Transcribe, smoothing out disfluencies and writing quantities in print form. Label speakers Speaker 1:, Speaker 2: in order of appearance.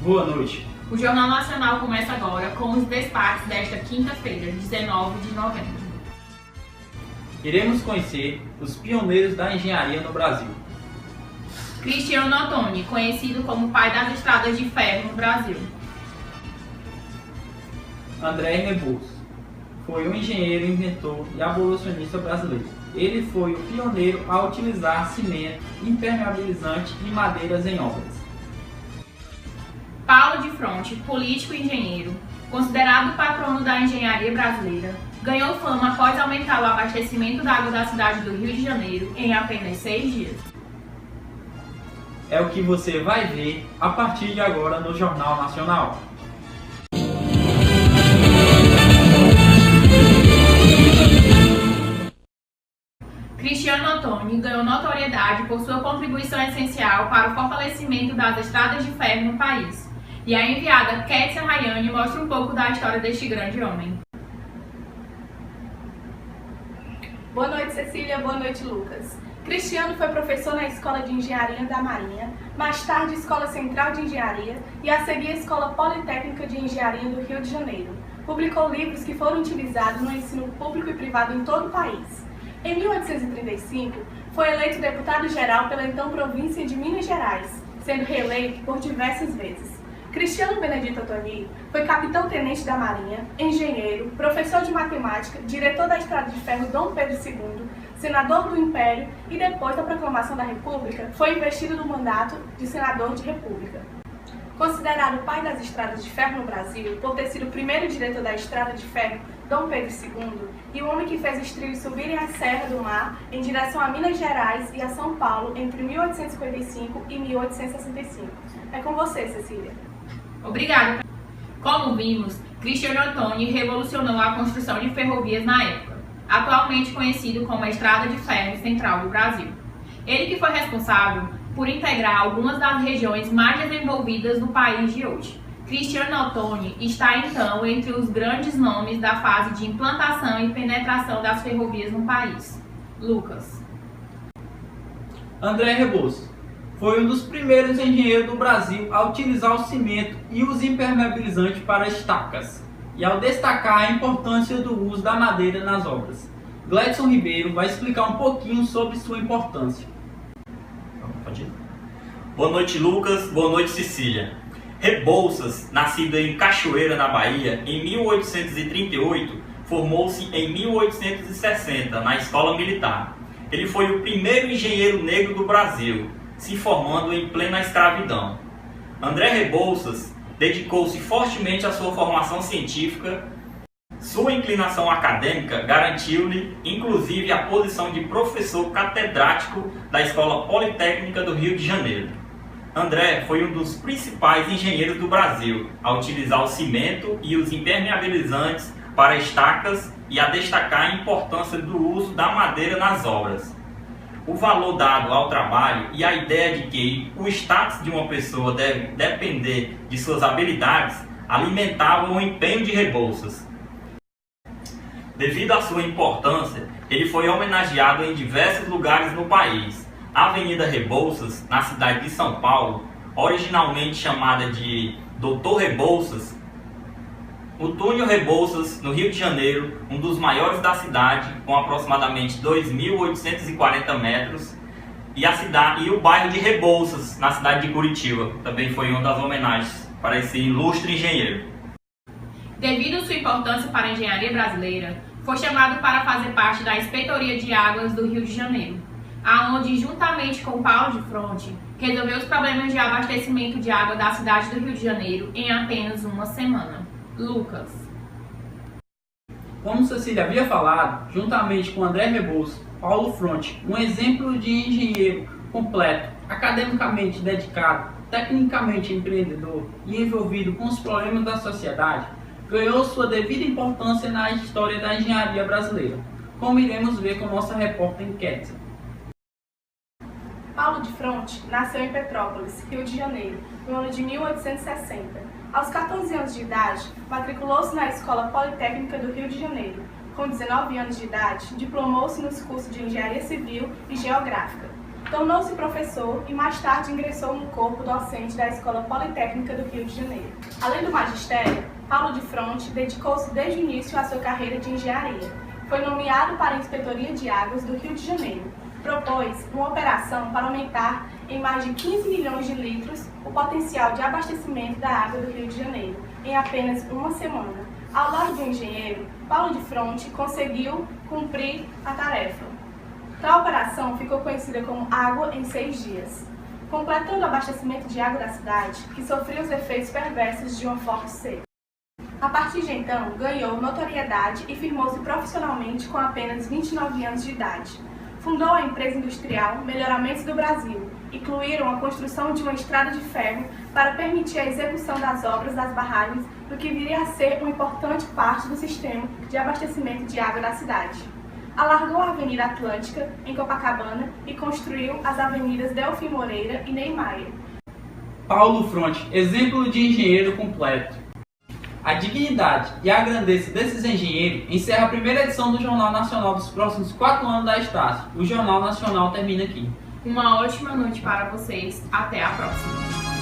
Speaker 1: Boa noite.
Speaker 2: O Jornal Nacional começa agora com os destaques desta quinta-feira, 19 de novembro.
Speaker 1: Iremos conhecer os pioneiros da engenharia no Brasil.
Speaker 2: Cristiano Ottoni, conhecido como pai das estradas de ferro no Brasil.
Speaker 1: André Rebouças foi um engenheiro, inventor e abolicionista brasileiro. Ele foi o pioneiro a utilizar cimento, impermeabilizante e madeiras em obras.
Speaker 2: Paulo de Fronte, político e engenheiro, considerado patrono da engenharia brasileira, ganhou fama após aumentar o abastecimento da água da cidade do Rio de Janeiro em apenas 6 dias.
Speaker 1: É o que você vai ver a partir de agora no Jornal Nacional.
Speaker 2: Cristiano Ottoni ganhou notoriedade por sua contribuição essencial para o fortalecimento das estradas de ferro no país. E a enviada Kétia Rayane mostra um pouco da história deste grande homem.
Speaker 3: Boa noite, Cecília. Boa noite, Lucas. Cristiano foi professor na Escola de Engenharia da Marinha, mais tarde Escola Central de Engenharia e a seguir a Escola Politécnica de Engenharia do Rio de Janeiro. Publicou livros que foram utilizados no ensino público e privado em todo o país. Em 1835, foi eleito deputado-geral pela então província de Minas Gerais, sendo reeleito por diversas vezes. Cristiano Benedito Ottoni foi capitão-tenente da Marinha, engenheiro, professor de matemática, diretor da Estrada de Ferro Dom Pedro II, senador do Império e, depois da proclamação da República, foi investido no mandato de senador de República. Considerado o pai das estradas de ferro no Brasil, por ter sido o primeiro diretor da Estrada de Ferro Dom Pedro II e o homem que fez os trilhos subirem a Serra do Mar em direção a Minas Gerais e a São Paulo entre 1855 e 1865. É com você, Cecília.
Speaker 2: Obrigada. Como vimos, Cristiano Ottoni revolucionou a construção de ferrovias na época, atualmente conhecido como a Estrada de Ferro Central do Brasil. Ele que foi responsável por integrar algumas das regiões mais desenvolvidas do país de hoje. Cristiano Ottoni está então entre os grandes nomes da fase de implantação e penetração das ferrovias no país. Lucas.
Speaker 1: André Rebouças foi um dos primeiros engenheiros do Brasil a utilizar o cimento e os impermeabilizantes para estacas, e ao destacar a importância do uso da madeira nas obras. Gledson Ribeiro vai explicar um pouquinho sobre sua importância.
Speaker 4: Boa noite, Lucas. Boa noite, Cecília. Rebouças, nascido em Cachoeira, na Bahia, em 1838, formou-se em 1860 na Escola Militar. Ele foi o primeiro engenheiro negro do Brasil, se formando em plena escravidão. André Rebouças dedicou-se fortemente à sua formação científica. Sua inclinação acadêmica garantiu-lhe, inclusive, a posição de professor catedrático da Escola Politécnica do Rio de Janeiro. André foi um dos principais engenheiros do Brasil a utilizar o cimento e os impermeabilizantes para estacas e a destacar a importância do uso da madeira nas obras. O valor dado ao trabalho e a ideia de que o status de uma pessoa deve depender de suas habilidades alimentavam o empenho de Rebouças. Devido à sua importância, ele foi homenageado em diversos lugares no país. A Avenida Rebouças, na cidade de São Paulo, originalmente chamada de Doutor Rebouças, o Túnel Rebouças, no Rio de Janeiro, um dos maiores da cidade, com aproximadamente 2.840 metros, e o bairro de Rebouças, na cidade de Curitiba, também foi uma das homenagens para esse ilustre engenheiro.
Speaker 2: Devido à sua importância para a engenharia brasileira, foi chamado para fazer parte da Inspetoria de Águas do Rio de Janeiro, aonde, juntamente com Paulo de Fronte, resolveu os problemas de abastecimento de água da cidade do Rio de Janeiro em apenas uma semana. Lucas.
Speaker 1: Como Cecília havia falado, juntamente com André Rebouças, Paulo Fronte, um exemplo de engenheiro completo, academicamente dedicado, tecnicamente empreendedor e envolvido com os problemas da sociedade, ganhou sua devida importância na história da engenharia brasileira, como iremos ver com nossa repórter Kétia.
Speaker 3: Paulo de Fronte nasceu em Petrópolis, Rio de Janeiro, no ano de 1860. Aos 14 anos de idade, matriculou-se na Escola Politécnica do Rio de Janeiro. Com 19 anos de idade, diplomou-se nos cursos de Engenharia Civil e Geográfica. Tornou-se professor e mais tarde ingressou no corpo docente da Escola Politécnica do Rio de Janeiro. Além do magistério, Paulo de Fronte dedicou-se desde o início à sua carreira de engenharia. Foi nomeado para a Inspetoria de Águas do Rio de Janeiro. Propôs uma operação para aumentar em mais de 15 milhões de litros o potencial de abastecimento da água do Rio de Janeiro em apenas uma semana. Ao lado do engenheiro, Paulo de Fronte conseguiu cumprir a tarefa. Tal operação ficou conhecida como Água em 6 dias, completando o abastecimento de água da cidade, que sofria os efeitos perversos de uma forte seca. A partir de então, ganhou notoriedade e firmou-se profissionalmente com apenas 29 anos de idade. Fundou a empresa industrial Melhoramentos do Brasil, incluíram a construção de uma estrada de ferro para permitir a execução das obras das barragens do que viria a ser uma importante parte do sistema de abastecimento de água da cidade. Alargou a Avenida Atlântica, em Copacabana, e construiu as avenidas Delfim Moreira e Ney Maia.
Speaker 1: Paulo Fronte, exemplo de engenheiro completo. A dignidade e a grandeza desses engenheiros encerra a primeira edição do Jornal Nacional dos próximos 4 anos da Estácio. O Jornal Nacional termina aqui.
Speaker 2: Uma ótima noite para vocês. Até a próxima.